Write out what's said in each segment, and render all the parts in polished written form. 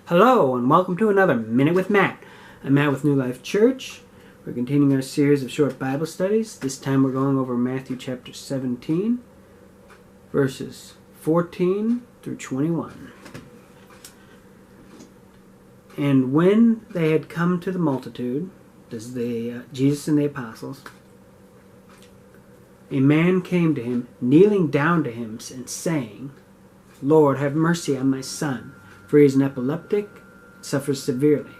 Hello and welcome to another Minute with Matt. I'm Matt with New Life Church. We're continuing our series of short Bible studies. This time we're going over Matthew chapter 17, verses 14 through 21. And when they had come to the multitude, this is Jesus and the apostles, a man came to him, kneeling down to him and saying, Lord, have mercy on my son, for he is an epileptic, suffers severely.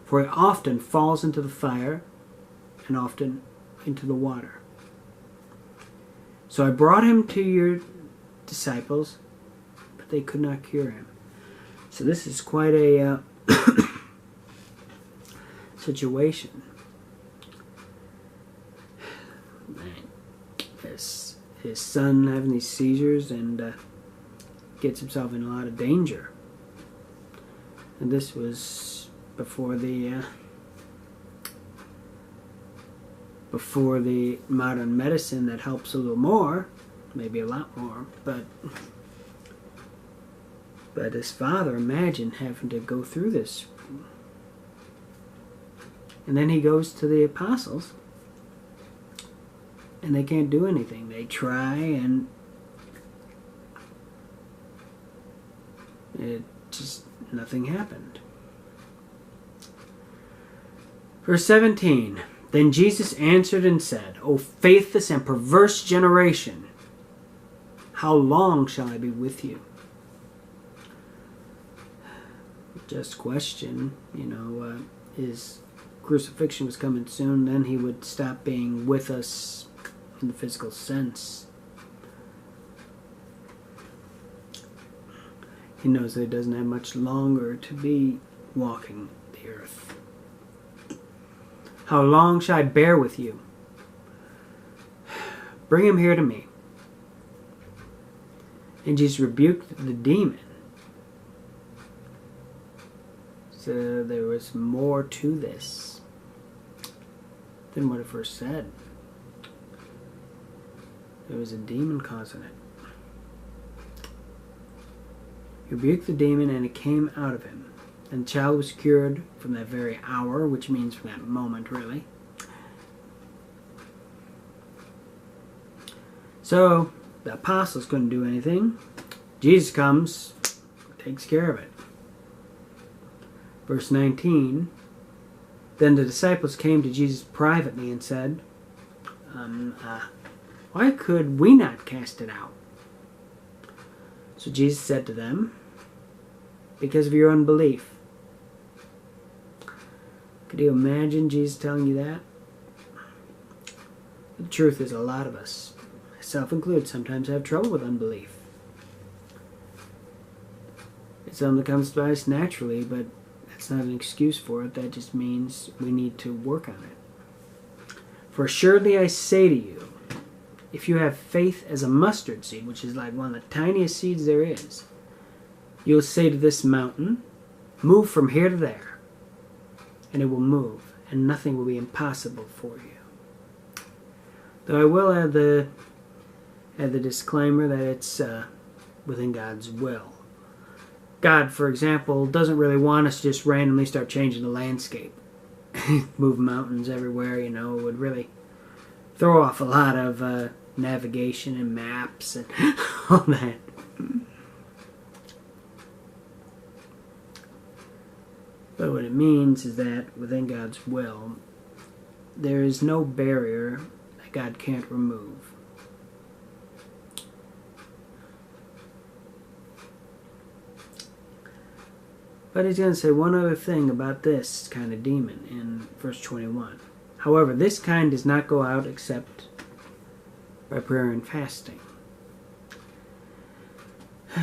For he often falls into the fire and often into the water. So I brought him to your disciples, but they could not cure him. So this is quite a situation. His son having these seizures and gets himself in a lot of danger. And this was before the modern medicine that helps a little more, maybe a lot more, but his father, imagine having to go through this. And then he goes to the apostles, and they can't do anything. They try, and it just, nothing happened. Verse 17, Then Jesus answered and said, O faithless and perverse generation, how long shall I be with you? Just question, his crucifixion was coming soon, then he would stop being with us in the physical sense. He knows that he doesn't have much longer to be walking the earth. How long shall I bear with you? Bring him here to me. And Jesus rebuked the demon. So there was more to this than what it first said. There was a demon causing it. He rebuked the demon, and it came out of him. And the child was cured from that very hour, which means from that moment, really. So, the apostles couldn't do anything. Jesus comes, takes care of it. Verse 19, Then the disciples came to Jesus privately and said, Why could we not cast it out? So Jesus said to them, Because of your unbelief. Could you imagine Jesus telling you that? The truth is, a lot of us, myself included, sometimes have trouble with unbelief. It's something that comes to us naturally, but that's not an excuse for it. That just means we need to work on it. For assuredly I say to you, if you have faith as a mustard seed, which is like one of the tiniest seeds there is, you'll say to this mountain, Move from here to there, and it will move, and nothing will be impossible for you. Though I will add the disclaimer that it's within God's will. God, for example, doesn't really want us to just randomly start changing the landscape. Move mountains everywhere, it would really throw off a lot of navigation and maps and all that. But what it means is that within God's will, there is no barrier that God can't remove. But he's going to say one other thing about this kind of demon in verse 21. However, this kind does not go out except by prayer and fasting. So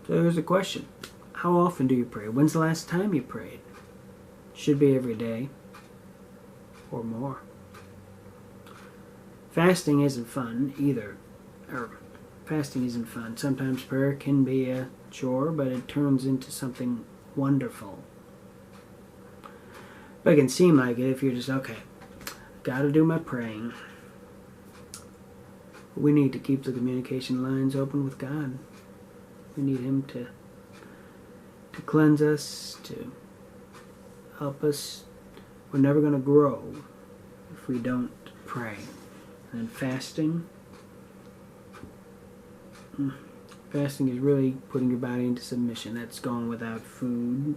here's the question. How often do you pray? When's the last time you prayed? Should be every day or more. Fasting isn't fun either. Fasting isn't fun. Sometimes prayer can be a chore, but it turns into something wonderful. But it can seem like it if you're just, okay, gotta do my praying. We need to keep the communication lines open with God. We need Him to to cleanse us, to help us. We're never going to grow if we don't pray. And fasting, fasting is really putting your body into submission. That's going without food.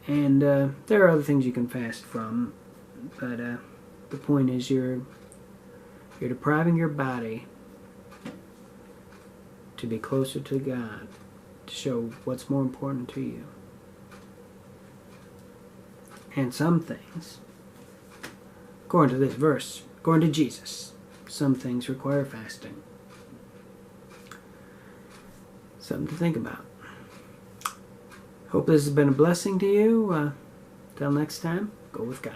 And there are other things you can fast from, but the point is you're depriving your body to be closer to God, to show what's more important to you. And some things, according to this verse, according to Jesus, some things require fasting. Something to think about. Hope this has been a blessing to you. Till next time, go with God.